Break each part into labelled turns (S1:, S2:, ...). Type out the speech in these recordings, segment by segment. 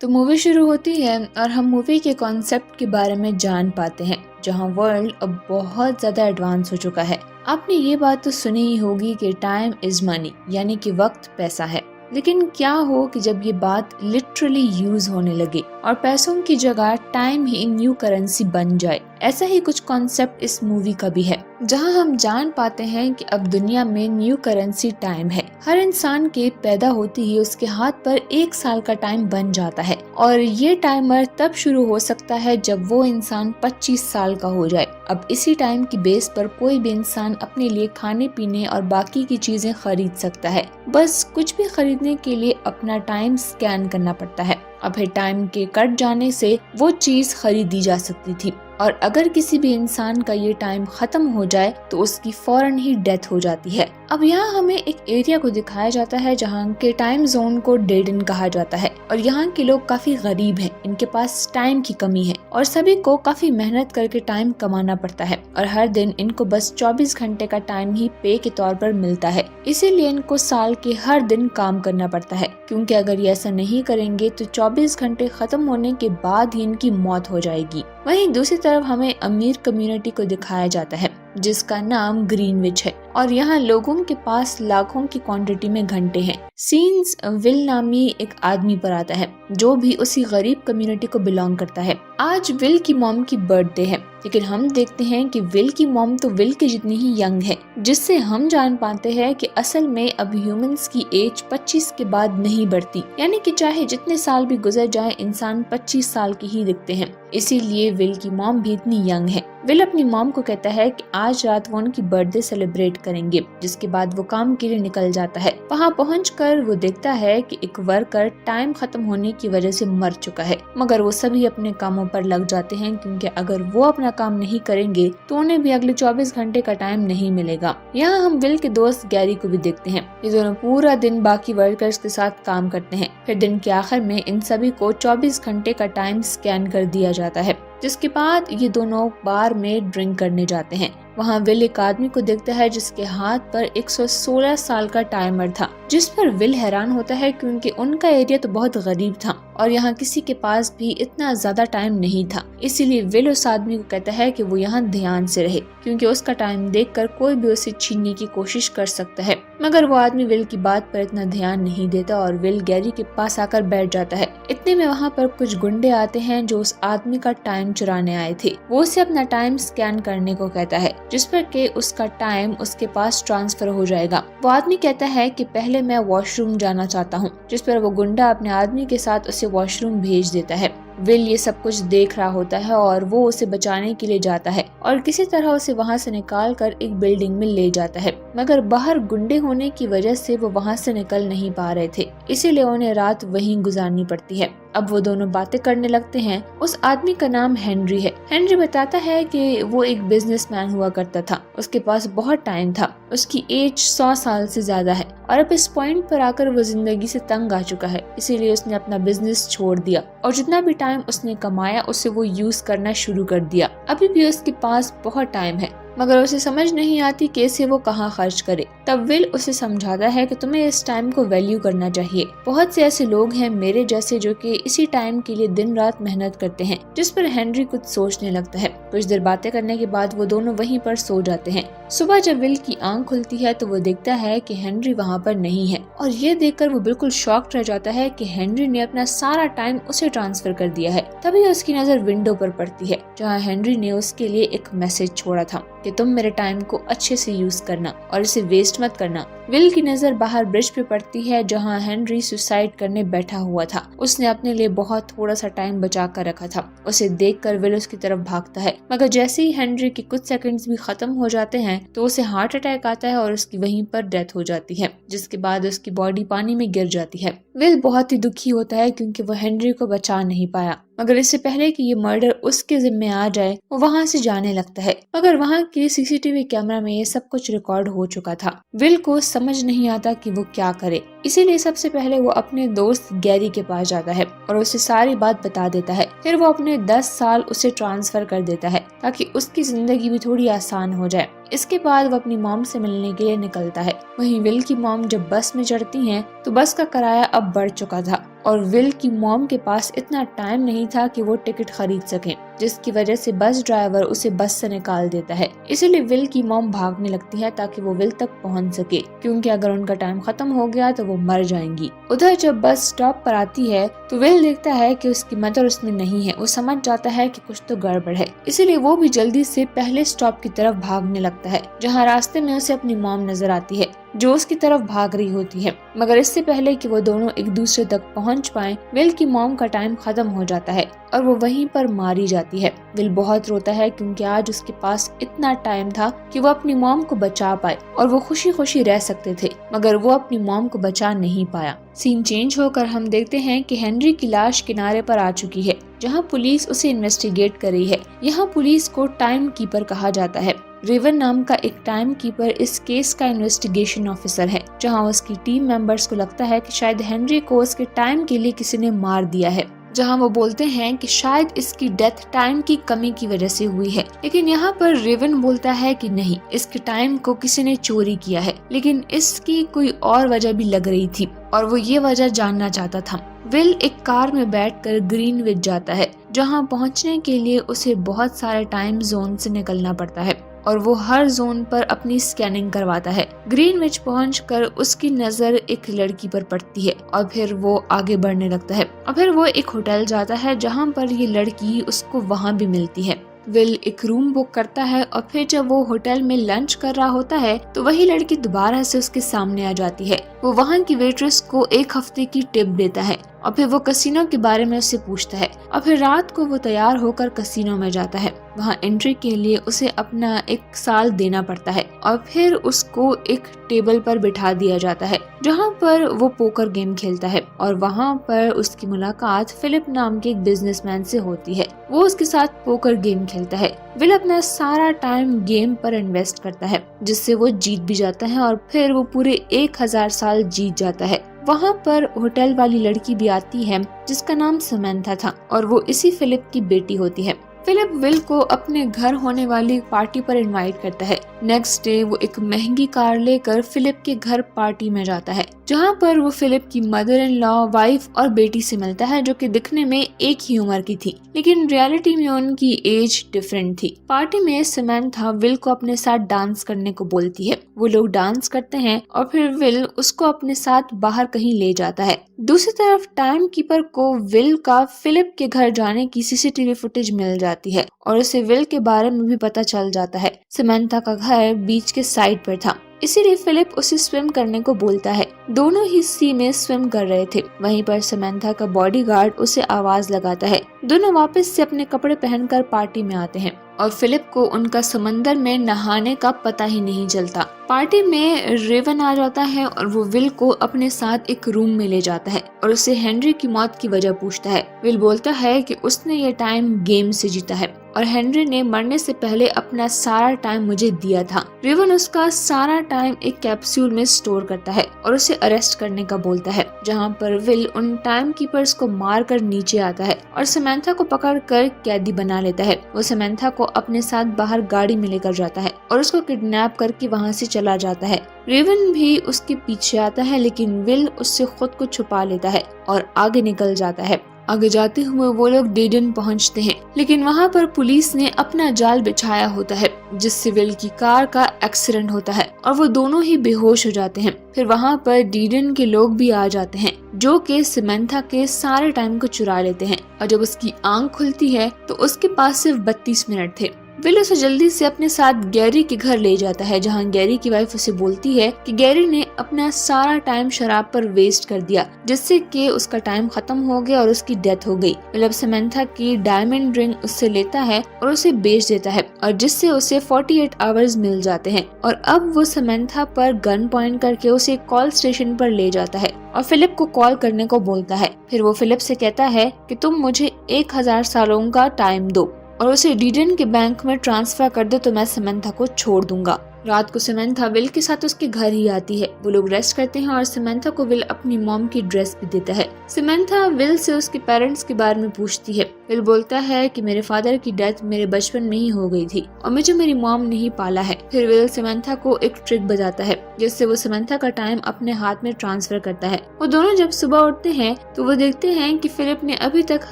S1: तो मूवी शुरू होती है और हम मूवी के कॉन्सेप्ट के बारे में जान पाते हैं, जहां वर्ल्ड अब बहुत ज़्यादा एडवांस हो चुका है। आपने ये बात तो सुनी ही होगी कि टाइम इज़ मनी, यानी कि वक्त पैसा है। लेकिन क्या हो कि जब ये बात लिटरली यूज होने लगे और पैसों की जगह टाइम ही न्यू करेंसी बन जाए। ऐसा ही कुछ कॉन्सेप्ट इस मूवी का भी है, जहां हम जान पाते हैं कि अब दुनिया में न्यू करेंसी टाइम है। हर इंसान के पैदा होते ही उसके हाथ पर 1 साल का टाइम बन जाता है और ये टाइमर तब शुरू हो सकता है जब वो इंसान 25 साल का हो जाए। अब इसी टाइम की बेस पर कोई भी इंसान अपने लिए खाने पीने और बाकी की चीजें खरीद सकता है। बस कुछ भी खरीदने के लिए अपना टाइम स्कैन करना पड़ता है। अब टाइम के कट जाने से वो चीज खरीदी जा सकती थी और अगर किसी भी इंसान का ये टाइम खत्म हो जाए तो उसकी फौरन ही डेथ हो जाती है। अब यहाँ हमें एक एरिया को दिखाया जाता है जहाँ के टाइम जोन को डेड एंड कहा जाता है और यहाँ के लोग काफी गरीब हैं, इनके पास टाइम की कमी है और सभी को काफी मेहनत करके टाइम कमाना पड़ता है और हर दिन इनको बस 24 घंटे का टाइम ही पे के तौर पर मिलता है। इसीलिए इनको साल के हर दिन काम करना पड़ता है, क्योंकि अगर ये ऐसा नहीं करेंगे तो 24 घंटे खत्म होने के बाद ही इनकी मौत हो जाएगी। वहीं दूसरी तरफ हमें अमीर कम्युनिटी को दिखाया जाता है जिसका नाम ग्रीनविच है और यहाँ लोगों के पास लाखों की क्वांटिटी में घंटे हैं। सीन्स विल नामी एक आदमी पर आता है जो भी उसी गरीब कम्युनिटी को बिलोंग करता है। आज विल की मॉम की बर्थडे है, लेकिन हम देखते हैं कि विल की मॉम तो विल के जितनी ही यंग है, जिससे हम जान पाते हैं कि असल में अब ह्यूमंस की एज 25 के बाद नहीं बढ़ती, यानी कि चाहे जितने साल भी गुजर जाए इंसान 25 साल की ही दिखते हैं। इसीलिए विल की मॉम भी इतनी यंग है। विल अपनी मॉम को कहता है कि आज रात वो उनकी बर्थडे सेलिब्रेट करेंगे, जिसके बाद वो काम के लिए निकल जाता है। वहाँ पहुंचकर वो देखता है कि एक वर्कर टाइम खत्म होने की वजह से मर चुका है, मगर वो सभी अपने कामों पर लग जाते हैं क्योंकि अगर वो अपना काम नहीं करेंगे तो उन्हें भी अगले 24 घंटे का टाइम नहीं मिलेगा। यहाँ हम विल के दोस्त गैरी को भी देखते हैं। ये दोनों पूरा दिन बाकी वर्कर्स के साथ काम करते हैं। फिर दिन के आखिर में इन सभी को 24 घंटे का टाइम स्कैन कर दिया जाता है, जिसके बाद ये दोनों बार में ड्रिंक करने जाते हैं। वहाँ विल एक आदमी को देखता है जिसके हाथ पर 116 साल का टाइमर था, जिस पर विल हैरान होता है क्योंकि उनका एरिया तो बहुत गरीब था और यहाँ किसी के पास भी इतना ज्यादा टाइम नहीं था। इसीलिए विल उस आदमी को कहता है कि वो यहाँ ध्यान से रहे, क्योंकि उसका टाइम देखकर कोई भी उसे छीनने की कोशिश कर सकता है। मगर वो आदमी विल की बात पर इतना ध्यान नहीं देता और विल गैरी के पास आकर बैठ जाता है। इतने में वहाँ पर कुछ गुंडे आते हैं जो उस आदमी का टाइम चुराने आए थे। वो उसे अपना टाइम स्कैन करने को कहता है, जिस पर के उसका टाइम उसके पास ट्रांसफर हो जाएगा। वो आदमी कहता है कि पहले मैं वॉशरूम जाना चाहता हूँ, जिस पर वो गुंडा अपने आदमी के साथ उसे वॉशरूम भेज देता है। विल ये सब कुछ देख रहा होता है और वो उसे बचाने के लिए जाता है और किसी तरह उसे वहाँ से निकाल कर एक बिल्डिंग में ले जाता है, मगर बाहर गुंडे होने की वजह से वो वहाँ से निकल नहीं पा रहे थे, इसीलिए उन्हें रात वहीं गुजारनी पड़ती है। अब वो दोनों बातें करने लगते हैं। उस आदमी का नाम हेनरी है। हेनरी बताता है कि वो एक बिजनेसमैन हुआ करता था, उसके पास बहुत टाइम था, उसकी एज 100 साल से ज्यादा है और अब इस पॉइंट पर आकर वो जिंदगी से तंग आ चुका है, इसीलिए उसने अपना बिजनेस छोड़ दिया और जितना भी टाइम उसने कमाया उसे वो यूज करना शुरू कर दिया। अभी भी उसके पास बहुत टाइम है, मगर उसे समझ नहीं आती कैसे वो कहाँ खर्च करे। तब विल उसे समझाता है कि तुम्हें इस टाइम को वैल्यू करना चाहिए। बहुत से ऐसे लोग हैं मेरे जैसे जो कि इसी टाइम के लिए दिन रात मेहनत करते हैं, जिस पर हेनरी कुछ सोचने लगता है। कुछ देर बातें करने के बाद वो दोनों वहीं पर सो जाते हैं। सुबह जब विल की आंख खुलती है तो वो देखता है कि हेनरी वहाँ पर नहीं है और ये देखकर वो बिल्कुल शॉक्ड रह जाता है कि हेनरी ने अपना सारा टाइम उसे ट्रांसफर कर दिया है। तभी उसकी नजर विंडो पर पड़ती है जहाँ हेनरी ने उसके लिए एक मैसेज छोड़ा था कि तुम मेरे टाइम को अच्छे से यूज करना और इसे वेस्ट मत करना। विल की नजर बाहर ब्रिज पे पड़ती है जहाँ हेनरी सुसाइड करने बैठा हुआ था। उसने अपने लिए बहुत थोड़ा सा टाइम बचा कर रखा था। उसे देखकर विल उसकी तरफ भागता है, मगर जैसे ही हेनरी के कुछ सेकंड्स भी खत्म हो जाते हैं तो उसे हार्ट अटैक आता है और उसकी वहीं पर डेथ हो जाती है, जिसके बाद उसकी बॉडी पानी में गिर जाती है। विल बहुत ही दुखी होता है क्योंकि वो हेनरी को बचा नहीं पाया, मगर इससे पहले कि ये मर्डर उसके जिम्मे आ जाए वो वहाँ से जाने लगता है। मगर वहाँ के सीसीटीवी कैमरा में ये सब कुछ रिकॉर्ड हो चुका था। विल को समझ नहीं आता कि वो क्या करे, इसीलिए सबसे पहले वो अपने दोस्त गैरी के पास जाता है और उसे सारी बात बता देता है। फिर वो अपने 10 साल उसे ट्रांसफर कर देता है ताकि उसकी जिंदगी भी थोड़ी आसान हो जाए। इसके बाद वो अपनी मॉम से मिलने के लिए निकलता है। वहीं विल की मॉम जब बस में चढ़ती हैं तो बस का किराया अब बढ़ चुका था और विल की मॉम के पास इतना टाइम नहीं था कि वो टिकट खरीद सकें, जिसकी वजह से बस ड्राइवर उसे बस से निकाल देता है। इसीलिए विल की मॉम भागने लगती है ताकि वो विल तक पहुंच सके, क्योंकि अगर उनका टाइम खत्म हो गया तो वो मर जाएंगी। उधर जब बस स्टॉप पर आती है तो विल देखता है कि उसकी मदर उसमें नहीं है। वो समझ जाता है कि कुछ तो गड़बड़ है, इसीलिए वो भी जल्दी से पहले स्टॉप की तरफ भागने लगता है, जहाँ रास्ते में उसे अपनी मॉम नजर आती है जो उसकी तरफ भाग रही होती है। मगर इससे पहले कि वो दोनों एक दूसरे तक पहुंच पाएं, विल की मॉम का टाइम खत्म हो जाता है और वो वहीं पर मारी जाती है। विल बहुत रोता है क्योंकि आज उसके पास इतना टाइम था कि वो अपनी मॉम को बचा पाए और वो खुशी खुशी रह सकते थे, मगर वो अपनी मॉम को बचा नहीं पाया। सीन चेंज होकर हम देखते हैं कि हेनरी की लाश किनारे पर आ चुकी है, जहाँ पुलिस उसे इन्वेस्टिगेट कर रही है। यहाँ पुलिस को टाइम कीपर कहा जाता है। रेवन नाम का एक टाइम कीपर इस केस का इन्वेस्टिगेशन ऑफिसर है, जहां उसकी टीम मेंबर्स को लगता है कि शायद हेनरी को उसके टाइम के लिए किसी ने मार दिया है, जहां वो बोलते हैं कि शायद इसकी डेथ टाइम की कमी की वजह से हुई है। लेकिन यहाँ पर रेवन बोलता है कि नहीं, इसके टाइम को किसी ने चोरी किया है, लेकिन इसकी कोई और वजह भी लग रही थी और वो ये वजह जानना चाहता था। विल एक कार में बैठकर ग्रीनविच जाता है, जहां पहुंचने के लिए उसे बहुत सारे टाइम जोन से निकलना पड़ता है और वो हर जोन पर अपनी स्कैनिंग करवाता है। ग्रीनविच पहुंचकर उसकी नजर एक लड़की पर पड़ती है और फिर वो आगे बढ़ने लगता है और फिर वो एक होटल जाता है, जहां पर ये लड़की उसको वहां भी मिलती है। विल एक रूम बुक करता है और फिर जब वो होटल में लंच कर रहा होता है तो वही लड़की दोबारा से उसके सामने आ जाती है। वो वहाँ की वेट्रेस को 1 हफ्ते की टिप देता है और फिर वो कसिनो के बारे में उससे पूछता है और फिर रात को वो तैयार होकर कसिनो में जाता है। वहाँ एंट्री के लिए उसे अपना 1 साल देना पड़ता है और फिर उसको एक टेबल पर बिठा दिया जाता है, जहाँ पर वो पोकर गेम खेलता है और वहाँ पर उसकी मुलाकात फिलिप नाम के एक बिजनेसमैन से होती है। वो उसके साथ पोकर गेम खेलता है। विल अपना सारा टाइम गेम पर इन्वेस्ट करता है, जिससे वो जीत भी जाता है और फिर वो पूरे 1000 साल जीत जाता है। वहाँ पर होटल वाली लड़की भी आती है जिसका नाम समंथा था और वो इसी फिलिप की बेटी होती है। फिलिप विल को अपने घर होने वाली पार्टी पर इनवाइट करता है। नेक्स्ट डे वो एक महंगी कार लेकर फिलिप के घर पार्टी में जाता है, जहाँ पर वो फिलिप की मदर इन लॉ, वाइफ और बेटी से मिलता है, जो कि दिखने में एक ही उम्र की थी, लेकिन रियलिटी में उनकी एज डिफरेंट थी। पार्टी में समंथा विल को अपने साथ डांस करने को बोलती है। वो लोग डांस करते हैं और फिर विल उसको अपने साथ बाहर कहीं ले जाता है। दूसरी तरफ टाइम कीपर को विल का फिलिप के घर जाने की सीसीटीवी फुटेज मिल जाती है और उसे विल के बारे में भी पता चल जाता है। समंथा का घर बीच के साइड पर था, इसीलिए फिलिप उसे स्विम करने को बोलता है। दोनों ही सी में स्विम कर रहे थे। वहीं पर समंथा का बॉडीगार्ड उसे आवाज लगाता है। दोनों वापस से अपने कपड़े पहनकर पार्टी में आते हैं और फिलिप को उनका समंदर में नहाने का पता ही नहीं चलता। पार्टी में रेवन आ जाता है और वो विल को अपने साथ एक रूम में ले जाता है और उससे हेनरी की मौत की वजह पूछता है। विल बोलता है कि उसने ये टाइम गेम से जीता है और हेनरी ने मरने से पहले अपना सारा टाइम मुझे दिया था। रेवन उसका सारा टाइम एक कैप्सूल में स्टोर करता है और उसे अरेस्ट करने का बोलता है, जहाँ पर विल उन टाइम कीपर्स को मार कर नीचे आता है और समंथा को पकड़ कर कैदी बना लेता है। वो समंथा को अपने साथ बाहर गाड़ी में लेकर जाता है और उसको किडनैप करके वहाँ से चला जाता है। रेवन भी उसके पीछे आता है, लेकिन विल उससे खुद को छुपा लेता है और आगे निकल जाता है। आगे जाते हुए वो लोग डेडन पहुंचते हैं, लेकिन वहाँ पर पुलिस ने अपना जाल बिछाया होता है, जिससे विल की कार का एक्सीडेंट होता है और वो दोनों ही बेहोश हो जाते हैं। फिर वहाँ पर डेडन के लोग भी आ जाते हैं, जो कि समंथा के सारे टाइम को चुरा लेते हैं और जब उसकी आंख खुलती है तो उसके पास सिर्फ 32 मिनट थे। विल उसे जल्दी से अपने साथ गैरी के घर ले जाता है, जहाँ गैरी की वाइफ उसे बोलती है कि गैरी ने अपना सारा टाइम शराब पर वेस्ट कर दिया, जिससे कि उसका टाइम खत्म हो गया और उसकी डेथ हो गई। विल अब समंथा की डायमंड रिंग उससे लेता है और उसे बेच देता है और जिससे उसे 48 आवर्स मिल जाते हैं और अब वो समंथा पर गन पॉइंट करके उसे कॉल स्टेशन पर ले जाता है और फिलिप को कॉल करने को बोलता है। फिर वो फिलिप से कहता है कि तुम मुझे 1000 सालों का टाइम दो और उसे डेडन के बैंक में ट्रांसफर कर दो तो मैं समंथा को छोड़ दूंगा। रात को समंथा विल के साथ उसके घर ही आती है। वो लोग रेस्ट करते हैं और समंथा को विल अपनी मॉम की ड्रेस भी देता है। समंथा विल से उसके पेरेंट्स के बारे में पूछती है। विल बोलता है कि मेरे फादर की डेथ मेरे बचपन में ही हो गई थी और मुझे मेरी मॉम ने ही पाला है। फिर विल समंथा को एक ट्रिक बताता है जिससे वो समंथा का टाइम अपने हाथ में ट्रांसफर करता है। वो दोनों जब सुबह उठते हैं तो वो देखते हैं कि फिलिप ने अभी तक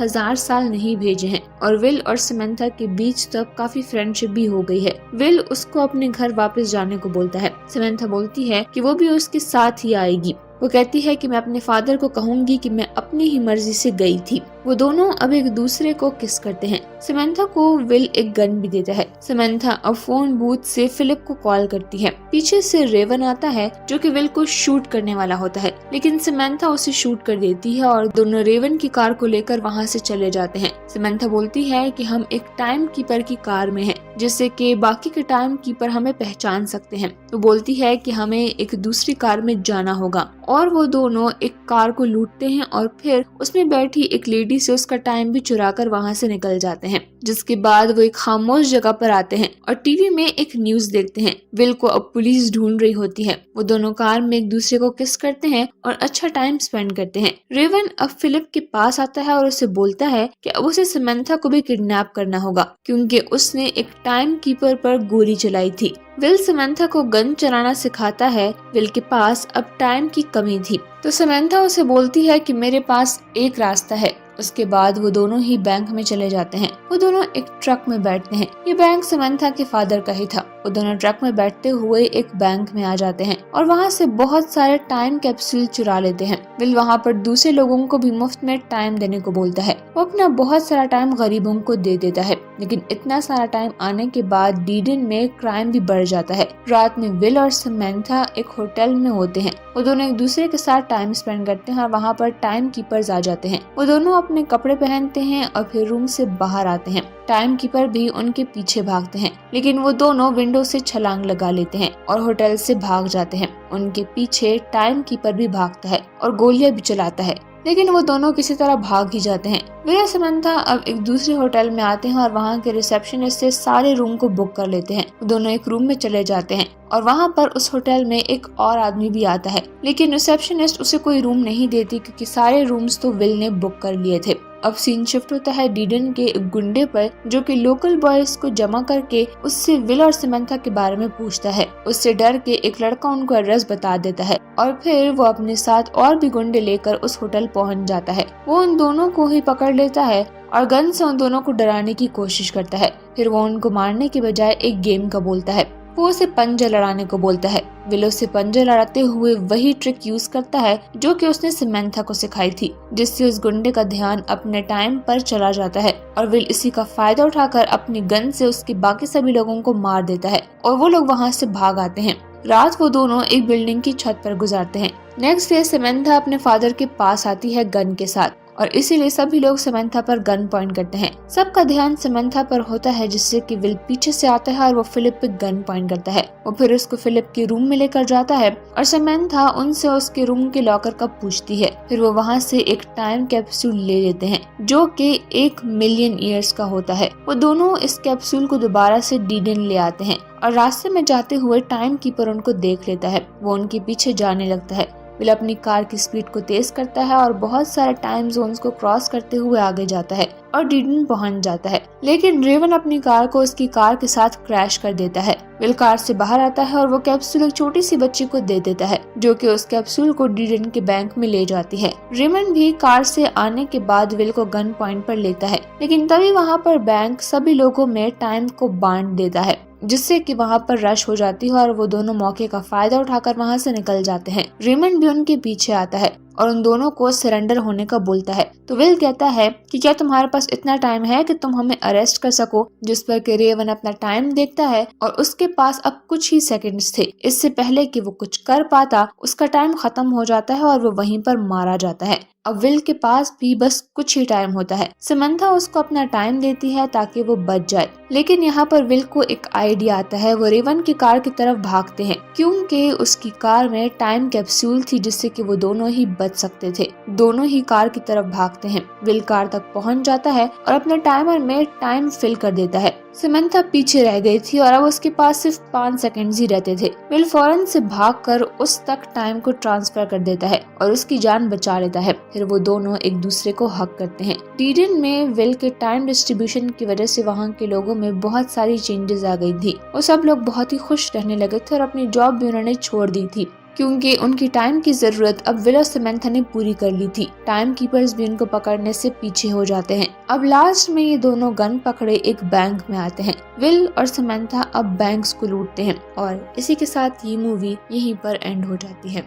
S1: 1000 साल नहीं भेजे हैं और विल और समंथा के बीच तब काफी फ्रेंडशिप भी हो गई है। विल उसको अपने घर वापस जाने को बोलता है। समंथा बोलती है कि वो भी उसके साथ ही आएगी। वो कहती है कि मैं अपने फादर को कहूंगी कि मैं अपनी ही मर्जी से गई थी। वो दोनों अब एक दूसरे को किस करते हैं। समंथा को विल एक गन भी देता है। समंथा अब फोन बूथ से फिलिप को कॉल करती है। पीछे से रेवन आता है जो कि विल को शूट करने वाला होता है, लेकिन समंथा उसे शूट कर देती है और दोनों रेवन की कार को लेकर वहाँ से चले जाते हैं। समंथा बोलती है कि हम एक टाइम कीपर की कार में हैं, जिससे कि बाकी के टाइम कीपर हमें पहचान सकते हैं। वो बोलती है कि हमें एक दूसरी कार में जाना होगा और वो दोनों एक कार को लूटते हैं और फिर उसमें बैठी एक लेडी से उसका टाइम भी चुरा कर वहाँ से निकल जाते हैं। जिसके बाद वो एक खामोश जगह पर आते हैं और टीवी में एक न्यूज देखते हैं। विल को अब पुलिस ढूंढ रही होती है। वो दोनों कार में एक दूसरे को किस करते हैं और अच्छा टाइम स्पेंड करते हैं। रेवन अब फिलिप के पास आता है और उसे बोलता है कि अब उसे समंथा को भी किडनैप करना होगा क्योंकि उसने एक टाइम कीपर पर गोली चलाई थी। विल समंथा को गन चलाना सिखाता है। विल के पास अब टाइम की कमी थी तो समंथा उसे बोलती है कि मेरे पास एक रास्ता है। उसके बाद वो दोनों ही बैंक में चले जाते हैं। वो दोनों एक ट्रक में बैठते हैं। ये बैंक समंथा के फादर का ही था। वो दोनों ट्रक में बैठते हुए एक बैंक में आ जाते हैं और वहाँ से बहुत सारे टाइम कैप्सूल चुरा लेते हैं। विल वहाँ पर दूसरे लोगों को भी मुफ्त में टाइम देने को बोलता है। वो अपना बहुत सारा टाइम गरीबों को दे देता है, लेकिन इतना सारा टाइम आने के बाद डीडन में क्राइम भी बढ़ जाता है। रात में विल और समंथा एक होटल में होते हैं। वो दोनों एक दूसरे के साथ टाइम स्पेंड करते हैं और वहाँ पर टाइम कीपर्स आ जाते हैं। वो दोनों अपने कपड़े पहनते हैं और फिर रूम से बाहर आते हैं। टाइम कीपर भी उनके पीछे भागते हैं, लेकिन वो दोनों विंडो से छलांग लगा लेते हैं और होटल से भाग जाते हैं। उनके पीछे टाइम कीपर भी भागता है और गोलियां भी चलाता है, लेकिन वो दोनों किसी तरह भाग ही जाते हैं। विल और समंथा अब एक दूसरे होटल में आते हैं और वहाँ के रिसेप्शनिस्ट से सारे रूम को बुक कर लेते हैं। वो दोनों एक रूम में चले जाते हैं और वहाँ पर उस होटल में एक और आदमी भी आता है, लेकिन रिसेप्शनिस्ट उसे कोई रूम नहीं देती क्योंकि सारे रूम्स तो विल ने बुक कर लिए थे। अब सीन शिफ्ट होता है डीडन के एक गुंडे पर जो कि लोकल बॉयज को जमा करके उससे विल और समंथा के बारे में पूछता है। उससे डर के एक लड़का उनको एड्रेस बता देता है और फिर वो अपने साथ और भी गुंडे लेकर उस होटल पहुंच जाता है। वो उन दोनों को ही पकड़ लेता है और गन से उन दोनों को डराने की कोशिश करता है। फिर वो उनको मारने के बजाय एक गेम का बोलता है। वो उसे पंजा लड़ाने को बोलता है। विल उससे पंजा लड़ाते हुए वही ट्रिक यूज करता है जो कि उसने समंथा को सिखाई थी, जिससे उस गुंडे का ध्यान अपने टाइम पर चला जाता है और विल इसी का फायदा उठाकर अपनी गन से उसके बाकी सभी लोगों को मार देता है और वो लोग वहाँ से भाग आते हैं। रात वो दोनों एक बिल्डिंग की छत पर गुजारते हैं। नेक्स्ट डे समंथा अपने फादर के पास आती है गन के साथ और इसीलिए सभी लोग समंथा पर गन पॉइंट करते हैं। सबका ध्यान समंथा पर होता है, जिससे कि विल पीछे से आता है और वो फिलिप पे गन पॉइंट करता है। वो फिर उसको फिलिप के रूम में लेकर जाता है और समंथा उनसे उसके रूम के लॉकर का पूछती है। फिर वो वहाँ से एक टाइम कैप्सूल ले लेते हैं जो कि 1 मिलियन ईयर्स का होता है। वो दोनों इस कैप्सूल को दोबारा से डीडन ले आते हैं और रास्ते में जाते हुए टाइम कीपर उनको देख लेता है। वो उनके पीछे जाने लगता है। विल अपनी कार की स्पीड को तेज करता है और बहुत सारे टाइम जोन्स को क्रॉस करते हुए आगे जाता है और डीडन पहुंच जाता है, लेकिन रेवन अपनी कार को उसकी कार के साथ क्रैश कर देता है। विल कार से बाहर आता है और वो कैप्सूल एक छोटी सी बच्ची को दे देता है जो कि उस कैप्सूल को डीडन के बैंक में ले जाती है। रेमन भी कार से आने के बाद विल को गन पॉइंट पर लेता है, लेकिन तभी वहाँ पर बैंक सभी लोगों में टाइम को बांट देता है, जिससे कि वहाँ पर रश हो जाती है और वो दोनों मौके का फायदा उठाकर वहाँ से निकल जाते हैं। रेमन भी उनके पीछे आता है और उन दोनों को सरेंडर होने का बोलता है। तो विल कहता है कि क्या तुम्हारे पास इतना टाइम है कि तुम हमें अरेस्ट कर सको, जिस पर कि रेवन अपना टाइम देखता है और उसके पास अब कुछ ही सेकंड्स थे। इससे पहले कि वो कुछ कर पाता उसका टाइम खत्म हो जाता है और वो वहीं पर मारा जाता है। अब विल के पास भी बस कुछ ही टाइम होता है। समंथा उसको अपना टाइम देती है ताकि वो बच जाए, लेकिन यहाँ पर विल को एक आइडिया आता है। वो रेवन की कार की तरफ भागते हैं क्योंकि उसकी कार में टाइम कैप्सूल थी जिससे कि वो दोनों ही बच सकते थे। दोनों ही कार की तरफ भागते हैं। विल कार तक पहुंच जाता है और अपने टाइमर में टाइम फिल कर देता है। समंथा पीछे रह गई थी और अब उसके पास सिर्फ 5 सेकंड्स ही रहते थे। विल फौरन से भागकर उस तक टाइम को ट्रांसफर कर देता है और उसकी जान बचा लेता है। फिर वो दोनों एक दूसरे को हक करते हैं। टीरियन में विल के टाइम डिस्ट्रीब्यूशन की वजह से वहाँ के लोगों में बहुत सारी चेंजेस आ गई थी और सब लोग बहुत ही खुश रहने लगे थे और अपनी जॉब भी उन्होंने छोड़ दी थी, क्योंकि उनकी टाइम की जरूरत अब विल और समंथा ने पूरी कर ली थी। टाइम कीपर्स भी उनको पकड़ने से पीछे हो जाते हैं। अब लास्ट में ये दोनों गन पकड़े एक बैंक में आते हैं। विल और समंथा अब बैंक्स को लूटते हैं और इसी के साथ ये मूवी यहीं पर एंड हो जाती है।